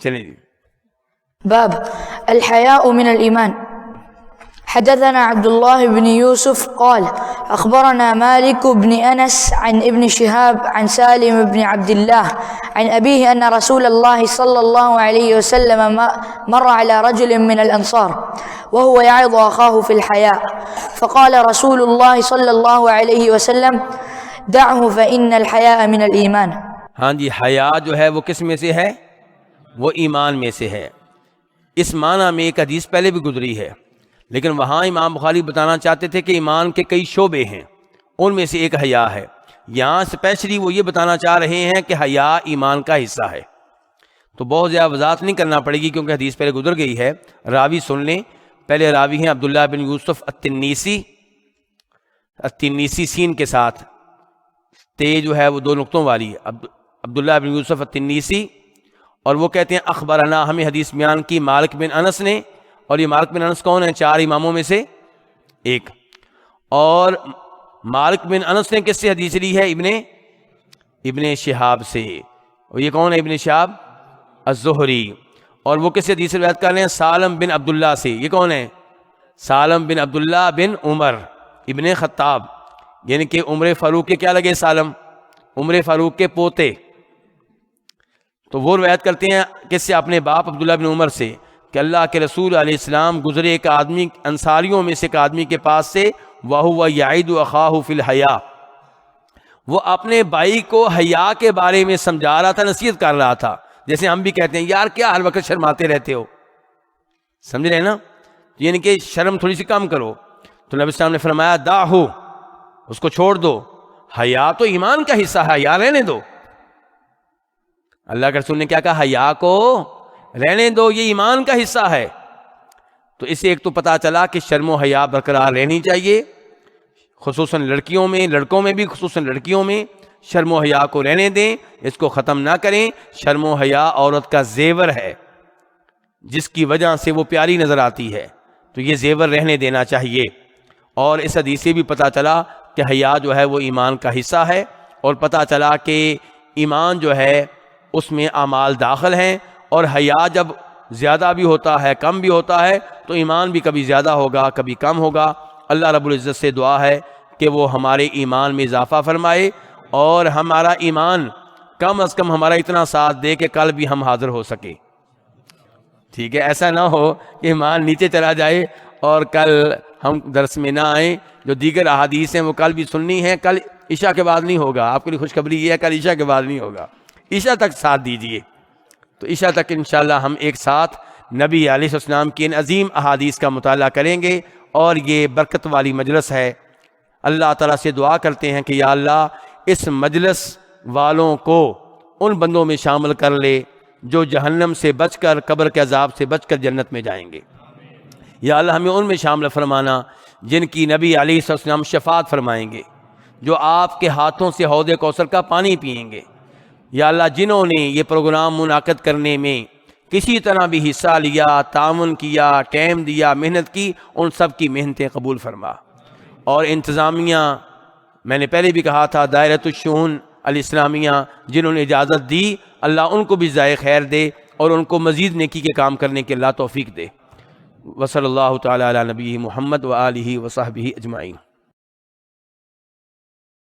چلیں جی. باب الحياء من الإيمان. حدثنا عبد الله بن يوسف قال أخبرنا مالك بن أنس عن ابن شهاب عن سالم بن عبد الله عن أبيه أن رسول الله صلى الله عليه وسلم مر على رجل من الأنصار وهو يعظ أخاه في الحياء فقال رسول الله صلى الله عليه وسلم دعه فإن الحياء من الإيمان. ہاں جی، حیا جو ہے وہ کس میں سے ہے؟ وہ ایمان میں سے ہے. اس معنی میں ایک حدیث پہلے بھی گزری ہے، لیکن وہاں امام بخاری بتانا چاہتے تھے کہ ایمان کے کئی شعبے ہیں، ان میں سے ایک حیا ہے. یہاں اسپیشلی وہ یہ بتانا چاہ رہے ہیں کہ حیا ایمان کا حصہ ہے. تو بہت زیادہ وضاحت نہیں کرنا پڑے گی کیونکہ حدیث پہلے گزر گئی ہے. راوی سن لیں. پہلے راوی ہیں عبداللہ بن یوسف التنیسی سین کے ساتھ، تے جو ہے وہ 2 نقطوں والی ہے، عبداللہ بن یوسف التنیسی، اور وہ کہتے ہیں اخبرنا، ہمیں حدیث بیان کی مالک بن انس نے. اور یہ مالک بن انس کون ہے؟ 4 اماموں میں سے ایک. اور مالک بن انس نے کس سے حدیث لی ہے؟ ابن شہاب سے. اور یہ کون ہے ابن شہاب؟ الزہری. اور وہ کس سے حدیث روایت کر رہے ہیں؟ سالم بن عبداللہ سے. یہ کون ہے؟ سالم بن عبداللہ بن عمر ابن خطاب، یعنی کہ عمر فاروق کے کیا لگے؟ سالم، عمر فاروق کے پوتے. تو وہ روایت کرتے ہیں کس سے؟ اپنے باپ عبداللہ بن عمر سے کہ اللہ کے رسول علیہ السلام گزرے ایک آدمی، انصاریوں میں سے ایک آدمی کے پاس سے، وَهُوَ يَعِدُ أَخَاهُ فِي الْحَيَاءِ، وہ اپنے بھائی کو حیا کے بارے میں سمجھا رہا تھا، نصیحت کر رہا تھا. جیسے ہم بھی کہتے ہیں یار کیا ہر وقت شرماتے رہتے ہو، سمجھ رہے ہیں نا، یعنی کہ شرم تھوڑی سی کم کرو. تو نبی السلام نے فرمایا دعہو، اس کو چھوڑ دو، حیا تو ایمان کا حصہ ہے، حیا رہنے دو. اللہ کے رسول نے کیا کہا؟ حیا کو رہنے دو، یہ ایمان کا حصہ ہے. تو اسے ایک تو پتہ چلا کہ شرم و حیا برقرار رہنی چاہیے، خصوصاً لڑکیوں میں، لڑکوں میں بھی، خصوصاً لڑکیوں میں شرم و حیا کو رہنے دیں، اس کو ختم نہ کریں. شرم و حیا عورت کا زیور ہے جس کی وجہ سے وہ پیاری نظر آتی ہے، تو یہ زیور رہنے دینا چاہیے. اور اس حدیث سے بھی پتہ چلا کہ حیا جو ہے وہ ایمان کا حصہ ہے، اور پتہ چلا کہ ایمان جو ہے اس میں اعمال داخل ہیں، اور حیا جب زیادہ بھی ہوتا ہے کم بھی ہوتا ہے تو ایمان بھی کبھی زیادہ ہوگا کبھی کم ہوگا. اللہ رب العزت سے دعا ہے کہ وہ ہمارے ایمان میں اضافہ فرمائے، اور ہمارا ایمان کم از کم ہمارا اتنا ساتھ دے کہ کل بھی ہم حاضر ہو سکے. ٹھیک ہے، ایسا نہ ہو کہ ایمان نیچے چلا جائے اور کل ہم درس میں نہ آئیں. جو دیگر احادیث ہیں وہ کل بھی سننی ہیں، کل عشاء کے بعد نہیں ہوگا. آپ کے لیے خوشخبری یہ ہے، کل عشاء کے بعد نہیں ہوگا، عشاء تک ساتھ دیجئے. تو عشاء تک انشاءاللہ ہم ایک ساتھ نبی علیہ السلام کی ان عظیم احادیث کا مطالعہ کریں گے، اور یہ برکت والی مجلس ہے. اللہ تعالیٰ سے دعا کرتے ہیں کہ یا اللہ اس مجلس والوں کو ان بندوں میں شامل کر لے جو جہنم سے بچ کر، قبر کے عذاب سے بچ کر جنت میں جائیں گے. یا اللہ ہمیں ان میں شامل فرمانا جن کی نبی علیہ السلام شفاعت فرمائیں گے، جو آپ کے ہاتھوں سے حوض کوثر کا پانی پئیں گے. یا اللہ جنہوں نے یہ پروگرام منعقد کرنے میں کسی طرح بھی حصہ لیا، تعاون کیا، ٹائم دیا، محنت کی، ان سب کی محنتیں قبول فرما. اور انتظامیہ، میں نے پہلے بھی کہا تھا، دائرۃ الشؤون الاسلامیہ جنہوں نے اجازت دی، اللہ ان کو بھی جزائے خیر دے اور ان کو مزید نیکی کے کام کرنے کے اللہ توفیق دے. وصلی اللہ تعالی علی نبی محمد وآلہ وصحبہ اجمعین.